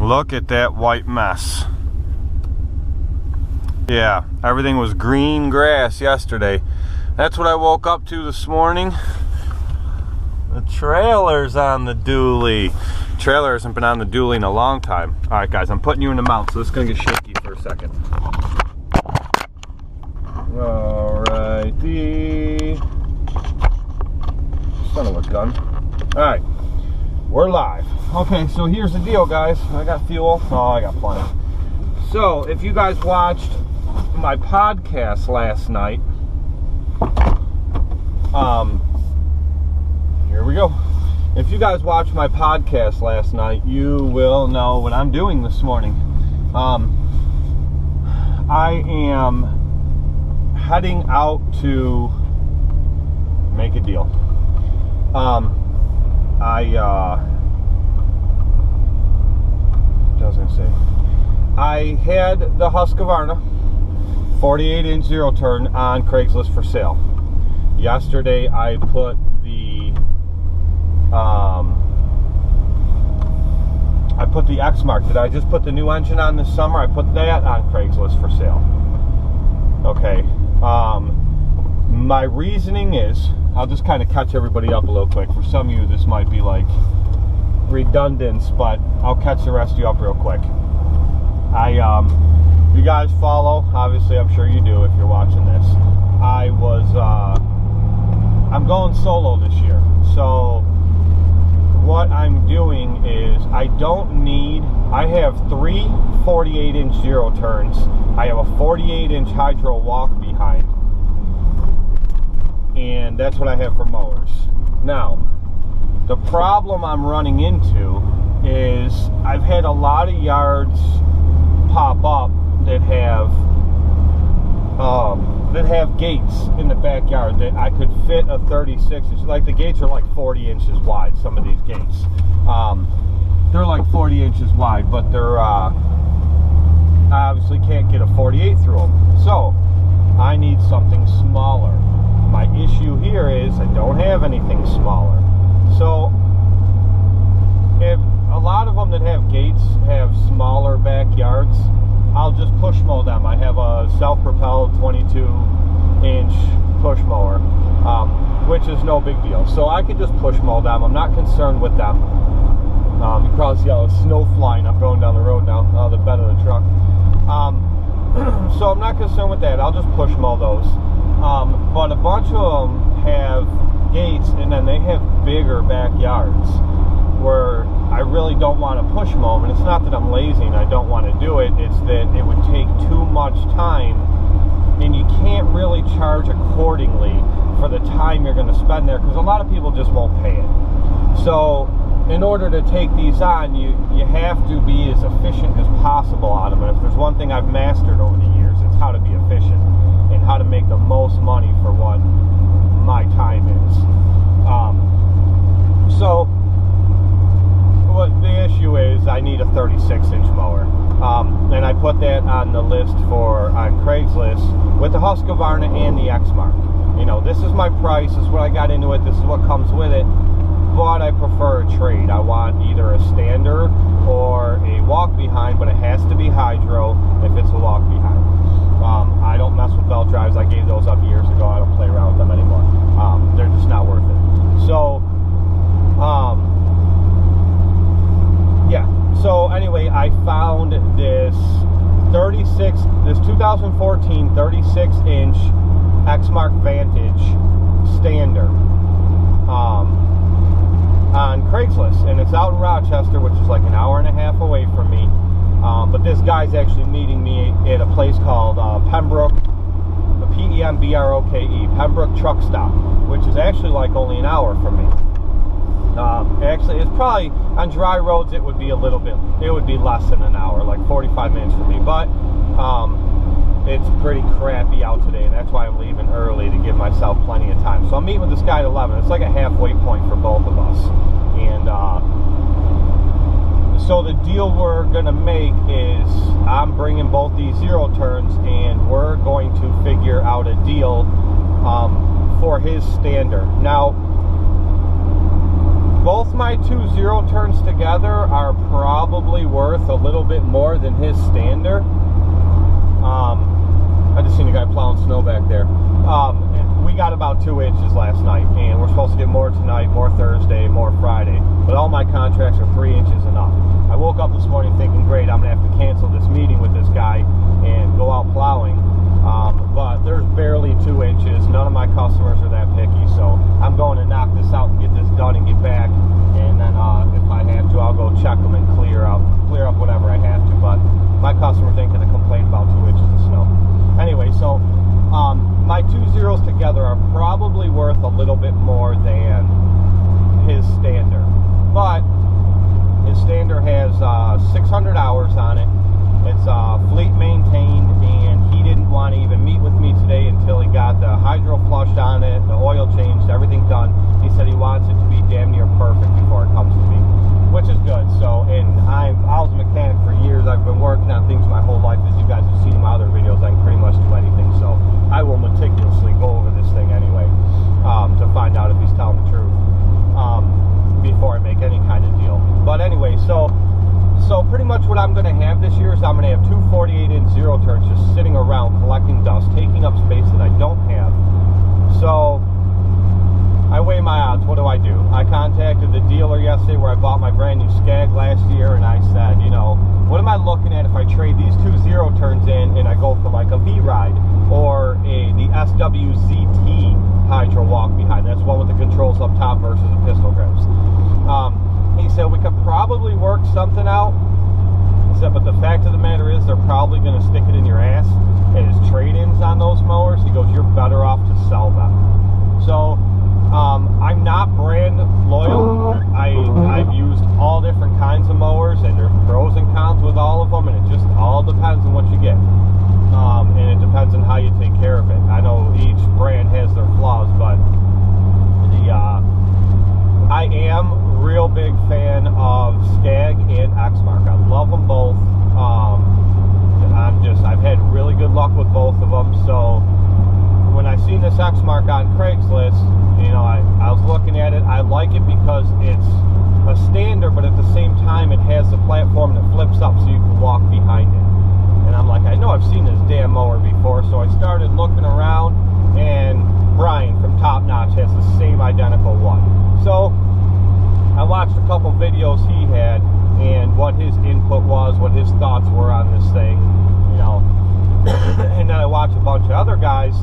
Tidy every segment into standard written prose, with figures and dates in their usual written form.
Look at that white mess. Yeah, everything was green grass yesterday. That's what I woke up to this morning. The trailer's on the dually. Trailer hasn't been on the dually in a long time. Alright guys, I'm putting you in the mount, so this is going to get shaky for a second. Alrighty. Son of a gun. Alright, we're live. Okay, so here's the deal, guys. I got fuel. Oh, I got plenty. So, if you guys watched my podcast last night, here we go. If you guys watched my podcast last night, you will know what I'm doing this morning. I am heading out to make a deal. What was I going to say? I had the Husqvarna 48-inch zero turn on Craigslist for sale. Yesterday I put the Exmark. Did I just put the new engine on this summer? I put that on Craigslist for sale. Okay. My reasoning is, I'll just kind of catch everybody up a little quick. For some of you, this might be like redundant, but I'll catch the rest of you up real quick. You guys follow, obviously I'm sure you do if you're watching this. I'm going solo this year. So what I'm doing is I have three 48-inch zero turns. I have a 48-inch hydro walk behind. And that's what I have for mowers. Now, the problem I'm running into is I've had a lot of yards pop up that have gates in the backyard that I could fit a 36 inch. Like the gates are like 40 inches wide, some of these gates. They're like 40 inches wide, but they're I obviously can't get a 48 through them. So I need something smaller. My issue here is I don't have anything smaller. So if a lot of them that have gates have smaller backyards, I'll just push mow them. I have a self-propelled 22-inch push mower, which is no big deal. So I could just push mow them. I'm not concerned with them. You probably see all the snow flying up going down the road now, the bed of the truck. So I'm not concerned with that. I'll just push mow those. But a bunch of them have gates, and then they have bigger backyards where I really don't want to push mow them. And it's not that I'm lazy and I don't want to do it, it's that it would take too much time, and you can't really charge accordingly for the time you're going to spend there, because a lot of people just won't pay it. So in order to take these on, you have to be as efficient as possible on them. And if there's one thing I've mastered over the years, it's how to be efficient and how to make the most money for what my time is. So what the issue is, I need a 36-inch mower, and I put that on the list on Craigslist with the Husqvarna and the Exmark. You know, this is my price, this is what I got into it, this is what comes with it, but I prefer a trade. I want either a stander or a walk behind, but it has to be hydro if it's a walk behind. I don't mess with belt drives. I gave those up years ago. I don't play around with them anymore. They're just not worth it. So, yeah. So anyway, I found this 2014 36-inch Exmark Vantage stander on Craigslist, and it's out in Rochester, which is like an hour and a half away from me. But this guy's actually meeting me at a place called Pembroke, P-E-M-B-R-O-K-E, Pembroke Truck Stop, which is actually like only an hour from me. Actually, it's probably, on dry roads, it would be less than an hour, like 45 minutes for me, but it's pretty crappy out today, and that's why I'm leaving early to give myself plenty of time. So I'm meeting with this guy at 11. It's like a halfway point for both of us, and so the deal we're going to make is I'm bringing both these zero turns, and we're going to figure out a deal for his stander. Now, Both my 2 0 turns together are probably worth a little bit more than his stander. I just seen a guy plowing snow back there. We got about 2 inches last night, and we're supposed to get more tonight, more Thursday, more Friday. But all my contracts are 3 inches and up. I woke up this morning thinking, great, I'm going to have to cancel this meeting with this guy and go out plowing. But there's barely 2 inches. None of my customers are that picky, so I'm going to knock this out and get this done and get back. And then if I have to, I'll go check them and clear up whatever I have to. But my customers ain't going to complain about 2 inches of snow. Anyway, so my 2 zeros together are probably worth a little bit more than his stander. But his stander has 600 hours on it. It's fleet maintained, and he didn't want to even meet with me today until he got the hydro flushed on it, the oil changed, everything done. He said he wants it to be damn near perfect before it comes to me, which is good. So, and I was a mechanic for years. I've been working on things my whole life. As you guys have seen in my other videos, I can pretty much do anything. So I will meticulously go over this thing anyway to find out if he's telling the truth before I make any kind of deal. But anyway, so pretty much what I'm going to have this year is I'm going to have 2 48-inch zero turns just sitting around collecting dust, taking up space that I don't have. So I weigh my odds. What do? I contacted the dealer yesterday where I bought my brand new Skag last year, and I said, you know, what am I looking at if I trade these 2 zero turns in and I go for like a V-Ride or the SWZT hydro walk behind? That's one with the controls up top versus the pistol grips. He said we could probably work something out. He said, but the fact of the matter is they're probably going to stick it in your ass. And his trade-ins on those mowers, he goes, you're better off to sell them. So I'm not brand loyal. I've used all different kinds of mowers, and there's pros and cons with all of them, and it just all depends on what you get. And it depends on how you take care of it. I know each brand has their flaws, but I am a real big fan of Skag and Exmark. I love them both. I've had really good luck with both of them. So when I seen this Exmark on Craigslist, you know, I was looking at it. I like it because it's a stander, but at the same time it has the platform that flips up so you can walk behind it. And I'm like, I know I've seen this damn mower before, so I started looking around, and Brian from Top Notch has the same identical one. So I watched a couple videos he had and what his input was, what his thoughts were on this thing, you know. And then I watched a bunch of other guys.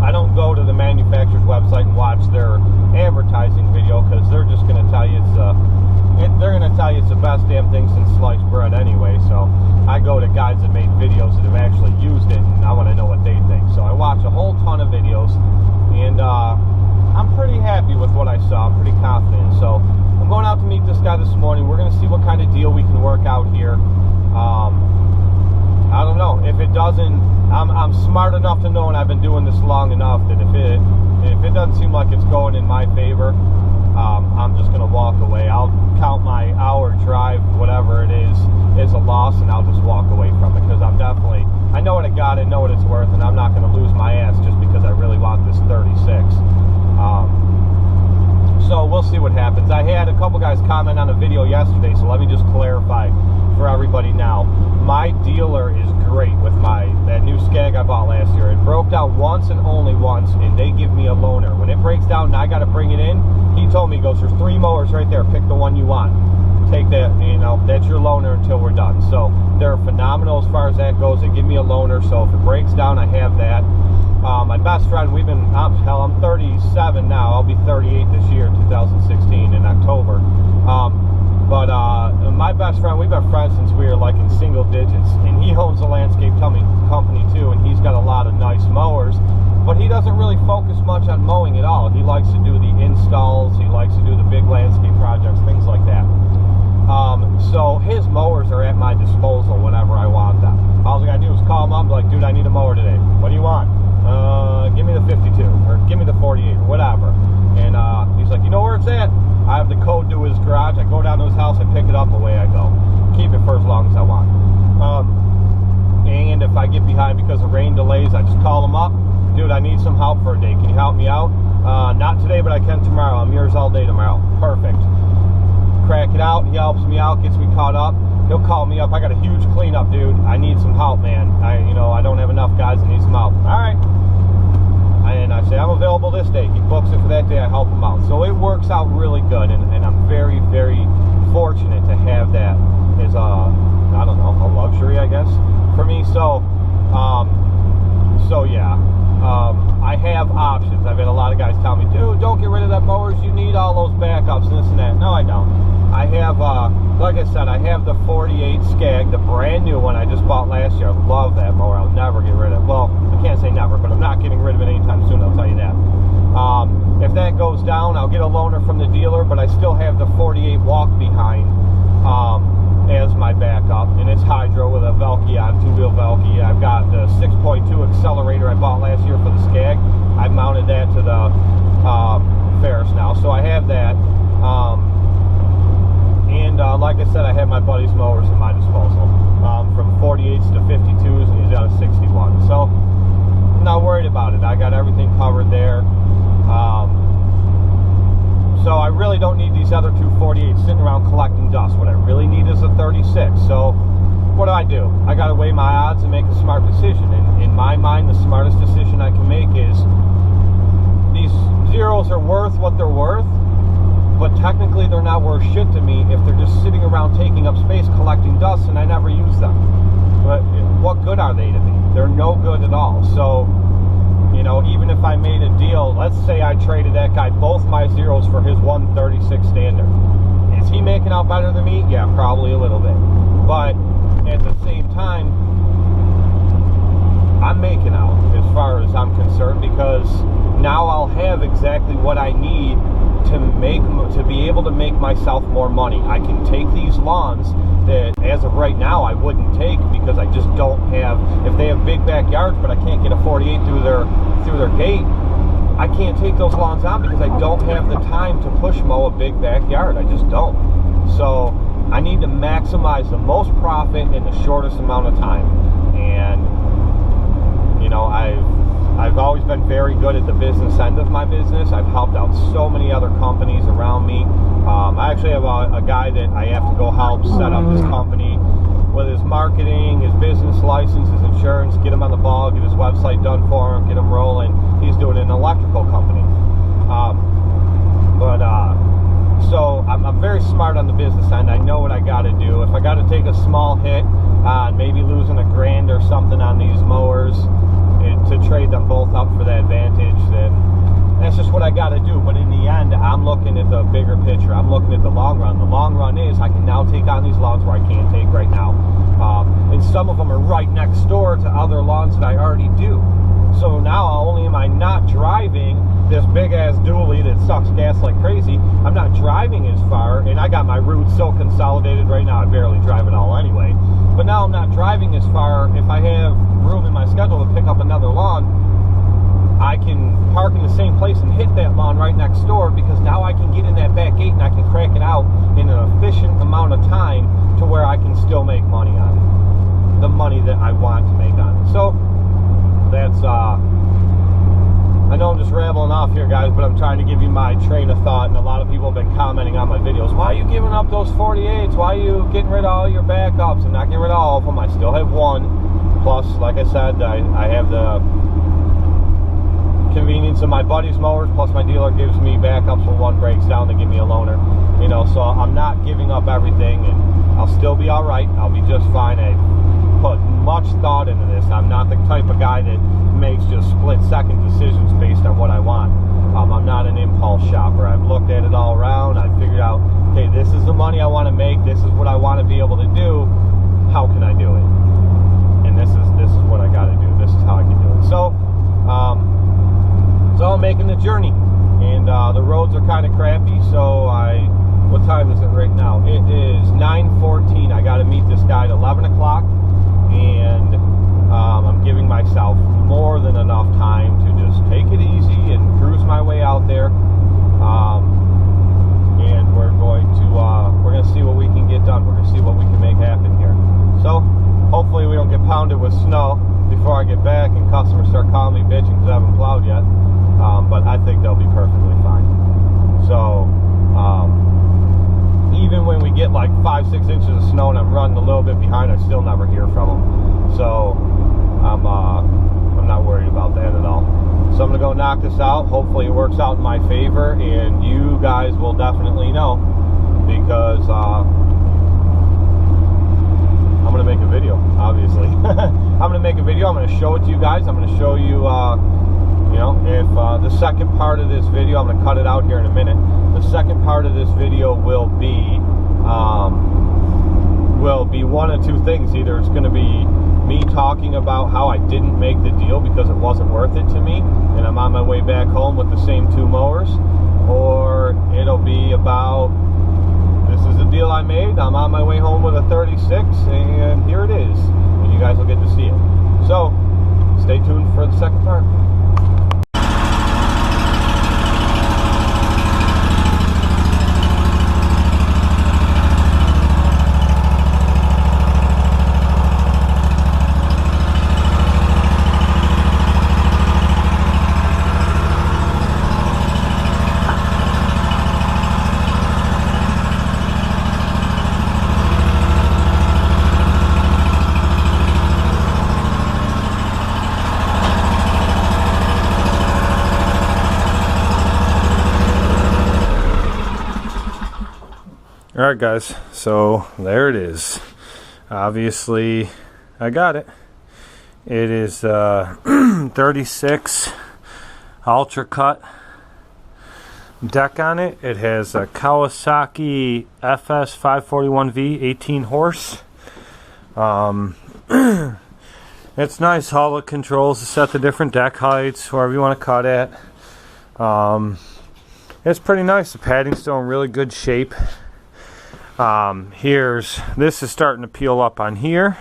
I don't go to the manufacturer's website and watch their advertising video, because they're just going to tell you it's the best damn thing since sliced bread anyway. So I go to guys that made videos that have actually used it, and I want to know what they think. So I watched a whole ton of videos, and I'm pretty happy with what I saw. I'm pretty confident. So I'm going out to meet this guy this morning. We're going to see what kind of deal we can work out here. I don't know. If it doesn't, I'm smart enough to know, and I've been doing this long enough, that if it doesn't seem like it's going in my favor, I'm just going to walk away. I'll count my hour drive, whatever it is a loss, and I'll just walk away from it, because I know what I got, I know what it's worth, and I'm not going to lose my ass just because I really want this 36. So we'll see what happens. I had a couple guys comment on a video yesterday, so let me just clarify for everybody now. My dealer is great with that new Skag I bought last year. It broke down once and only once, and they give me a loaner. When it breaks down and I got to bring it in, he told me, he goes, there's 3 mowers right there, pick the one you want. Take that, you know, that's your loaner until we're done. So they're phenomenal as far as that goes. They give me a loaner, so if it breaks down, I have that. My best friend, I'm 37 now. I'll be 38 this year, 2016, in October. But my best friend, we've been friends since we were like in single digits, and he owns a landscape company too, and he's got a lot of nice mowers, but he doesn't really focus much on mowing at all. He likes to do the installs, he likes to do the big landscape projects, things like that. So his mowers are at my disposal whenever I want them. All I gotta do is call him up and be like, dude, I need a mower today. What do you want? Give me the 52, or give me the 48, or whatever. And he's like, you know where it's at? I have the code to his garage. I go down to his house, I pick it up, away I go. Keep it for as long as I want. And if I get behind because of rain delays, I just call him up, dude, I need some help for a day. Can you help me out? Not today, but I can tomorrow. I'm yours all day tomorrow. Perfect. Crack it out. He helps me out, gets me caught up. He'll call me up. I got a huge cleanup, dude. I need some help, man. I don't have enough guys. I need some help. All right. And I say, I'm available this day. He books it for that day. I help him out. So it works out really good, and I'm very, very fortunate to have that as a luxury, I guess, for me. So yeah. I have options. I've had a lot of guys tell me, dude, don't get rid of that mowers. You need all those backups and this and that. No, I don't. I have, like I said, I have the 48 Skag, the brand new one I just bought last year. I love that mower. I'll never get rid of it. Well, I can't say never, but I'm not getting rid of it anytime soon, I'll tell you that. If that goes down, I'll get a loaner from the dealer, but I still have the 48 walk behind as my backup, and it's hydro with a Velke on, two-wheel Velke. I've got the 6.2 accelerator I bought last year for the Skag. I've mounted that to the Ferris now, so I have that. Like I said, I have my buddy's mowers at my disposal, from 48s to 52s, and he's got a 61. So I'm not worried about it. I got everything covered there. So I really don't need these other two 48s sitting around collecting dust. What I really need is a 36. So what do? I got to weigh my odds and make a smart decision. And in my mind, the smartest decision I can make is these zeros are worth what they're worth, but technically they're not worth shit to me if they're just sitting around taking up space collecting dust and I never use them. But what good are they to me? They're no good at all. So, even if I made a deal, let's say I traded that guy both my zeros for his 136 standard. Is he making out better than me? Yeah, probably a little bit. But at the same time, I'm making out as far as I'm concerned, because now I'll have exactly what I need to be able to make myself more money. I can take these lawns that as of right now I wouldn't take because I just don't have, if they have big backyards but I can't get a 48 through their gate, I can't take those lawns on because I don't have the time to push mow a big backyard. I just don't. So I need to maximize the most profit in the shortest amount of time. And I've always been very good at the business end of my business. I've helped out so many other companies around me. I actually have a guy that I have to go help set up his company with his marketing, his business license, his insurance, get him on the ball, get his website done for him, get him rolling. He's doing an electrical company. So I'm very smart on the business end. I know what I got to do. If I got to take a small hit on maybe losing $1,000 or something on these mowers to trade them both up for that Vantage, then that's just what I got to do. But in the end, I'm looking at the bigger picture. I'm looking at the long run. The long run is I can now take on these lawns where I can't take right now. And some of them are right next door to other lawns that I already do. So now only am I not driving this big ass dually that sucks gas like crazy. I'm not driving as far, and I got my routes so consolidated right now I barely drive at all anyway. But now I'm not driving as far. If I have room in my schedule to pick up another lawn, I can park in the same place and hit that lawn right next door, because now I can get in that back gate and I can crack it out in an efficient amount of time to where I can still make money on it. The money that I want to make on it. So that's I know I'm just rambling off here, guys, but I'm trying to give you my train of thought, and a lot of people have been commenting on my videos. Why are you giving up those 48s? Why are you getting rid of all your backups? I'm not getting rid of all of them. I still have one. Plus, like I said, I have the convenience of my buddy's mowers, plus my dealer gives me backups when one breaks down to give me a loaner. So I'm not giving up everything, and I'll still be all right. I'll be just fine. I put much thought into this. I'm not the type of guy that makes just split-second decisions based on what I want. I'm not an impulse shopper. I've looked at it all around. I've figured out, okay, this is the money I want to make. This is what I want to be able to do. How can I do it? And this is what I got to do. This is how I can do it. So I'm making the journey, and the roads are kind of crappy. So what time is it right now? It is 9:14. I got to meet this guy at 11 o'clock, and I'm giving myself more than enough time to just take it easy and cruise my way out there. And we're going to see what we can get done. We're going to see what we can make happen here. So hopefully we don't get pounded with snow. before I get back and customers start calling me bitching because I haven't plowed yet. But I think they'll be perfectly fine. So even when we get like 5-6 inches of snow and I'm running a little bit behind, I still never hear from them. So I'm not worried about that at all. So I'm gonna go knock this out. Hopefully it works out in my favor, and you guys will definitely know, because I'm gonna make a video, obviously. I'm gonna make a video. I'm gonna show it to you guys. I'm gonna show you, you know, if the second part of this video, I'm gonna cut it out here in a minute. The second part of this video will be one of two things. Either it's gonna be me talking about how I didn't make the deal because it wasn't worth it to me, and I'm on my way back home with the same 2 mowers, or it'll be about, this is the deal I made, I'm on my way home with a 36, and here it is, and you guys will get to see it. So stay tuned for the second part. Alright guys, so there it is. Obviously I got it. It is 36 ultra cut deck on it. It has a Kawasaki FS 541V 18 horse. It's nice. All the controls to set the different deck heights, wherever you want to cut at. It's pretty nice. The padding's still in really good shape. This is starting to peel up on here,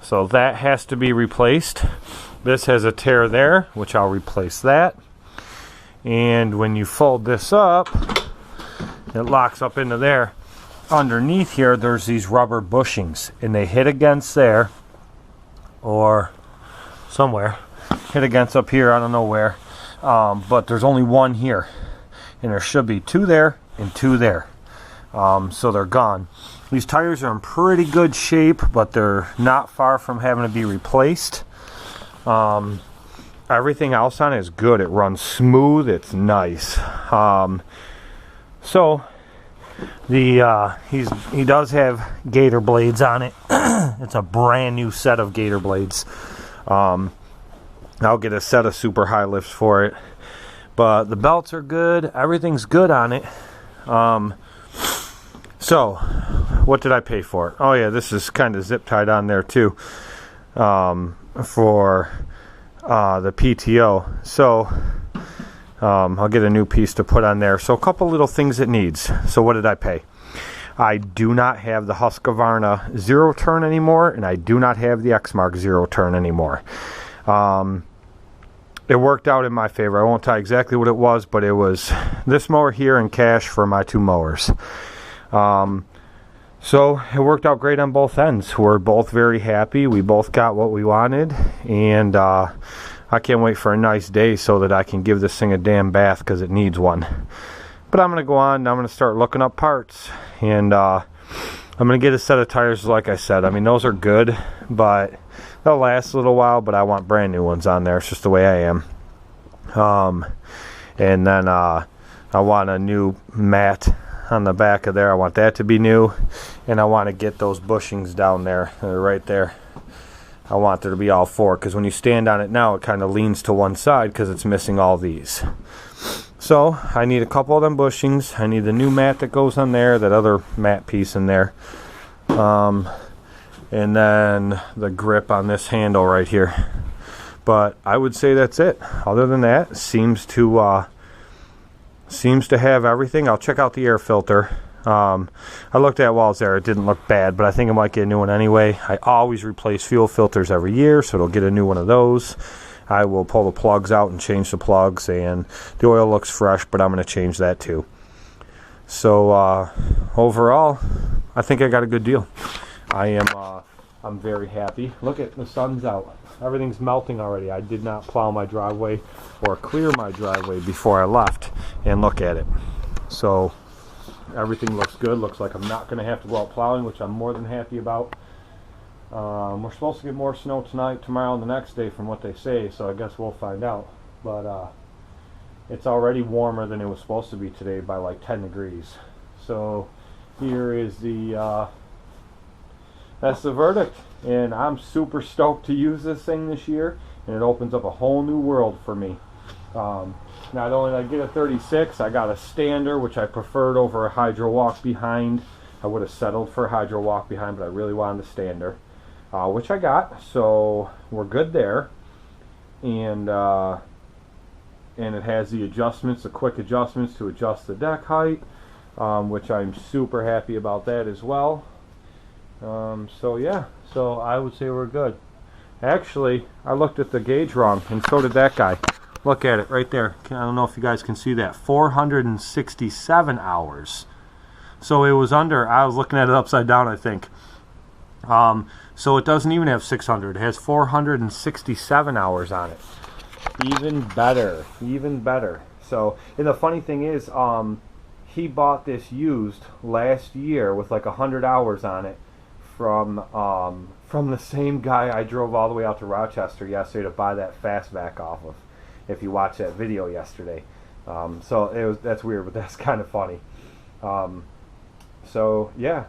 so that has to be replaced. This has a tear there, which I'll replace that. And when you fold this up, it locks up into there. Underneath here, there's these rubber bushings, and they hit against there, or somewhere. Hit against up here, I don't know where. But there's only one here, and there should be 2 there and 2 there. So they're gone. These tires are in pretty good shape, but they're not far from having to be replaced. Everything else on it is good. It runs smooth. It's nice. So he does have gator blades on it. It's a brand new set of gator blades. I'll get a set of super high lifts for it. But the belts are good. Everything's good on it. So, what did I pay for it? Oh yeah, this is kind of zip tied on there too, for the PTO. So, I'll get a new piece to put on there. So, a couple little things it needs. So, what did I pay? I do not have the Husqvarna 0 turn anymore, and I do not have the Exmark 0 turn anymore. It worked out in my favor. I won't tell you exactly what it was, but it was this mower here and cash for my 2 mowers. So it worked out great on both ends. We're both very happy. We both got what we wanted, and I can't wait for a nice day so that I can give this thing a damn bath, because it needs one. But I'm going to go on, I'm going to start looking up parts, and I'm going to get a set of tires, like I said. I mean, those are good, but they'll last a little while, but I want brand new ones on there. It's just the way I am. And then I want a new mat on the back of there. I want that to be new, and I want to get those bushings down there. They're right there. I want there to be all 4, because when you stand on it now, it kind of leans to one side because it's missing all these. So I need a couple of them bushings. I need the new mat that goes on there, that other mat piece in there, and then the grip on this handle right here. But I would say that's it. Other than that, seems to have everything. I'll check out the air filter. I looked at while I was there. It didn't look bad, but I think I might get a new one anyway. I always replace fuel filters every year, so it'll get a new one of those. I will pull the plugs out and change the plugs, and the oil looks fresh, but I'm going to change that too. So overall, I think I got a good deal. I am I'm very happy. Look at the sun's out. Everything's melting already. I did not plow my driveway or clear my driveway before I left. And look at it. So everything looks good. Looks like I'm not going to have to go out plowing, which I'm more than happy about. We're supposed to get more snow tonight, tomorrow, and the next day from what they say, so I guess we'll find out. But it's already warmer than it was supposed to be today by like 10 degrees. So here is the that's the verdict, and I'm super stoked to use this thing this year, and it opens up a whole new world for me. Not only did I get a 36, I got a stander, which I preferred over a hydro walk behind. I would have settled for a hydro walk behind, but I really wanted the stander, which I got, so we're good there. And it has the adjustments, the quick adjustments to adjust the deck height, which I'm super happy about that as well. So yeah, so I would say we're good. Actually, I looked at the gauge wrong, and so did that guy. Look at it right there. I don't know if you guys can see that. 467 hours. So it was under, I was looking at it upside down, I think. So it doesn't even have 600. It has 467 hours on it. Even better. Even better. So, and the funny thing is, he bought this used last year with like 100 hours on it from the same guy I drove all the way out to Rochester yesterday to buy that fastback off of, if you watched that video yesterday. So that's weird, but that's kind of funny. So yeah,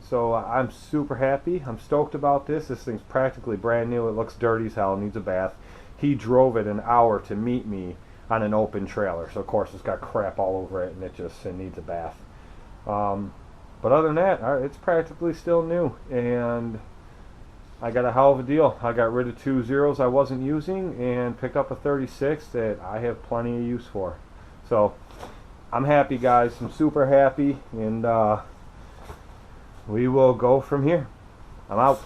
so I'm super happy. I'm stoked about this. This thing's practically brand new. It looks dirty as hell. It needs a bath. He drove it an hour to meet me on an open trailer, so of course it's got crap all over it, and it needs a bath. But other than that, it's practically still new, and I got a hell of a deal. I got rid of 2 zeros I wasn't using and picked up a 36 that I have plenty of use for. So I'm happy, guys. I'm super happy, and we will go from here. I'm out.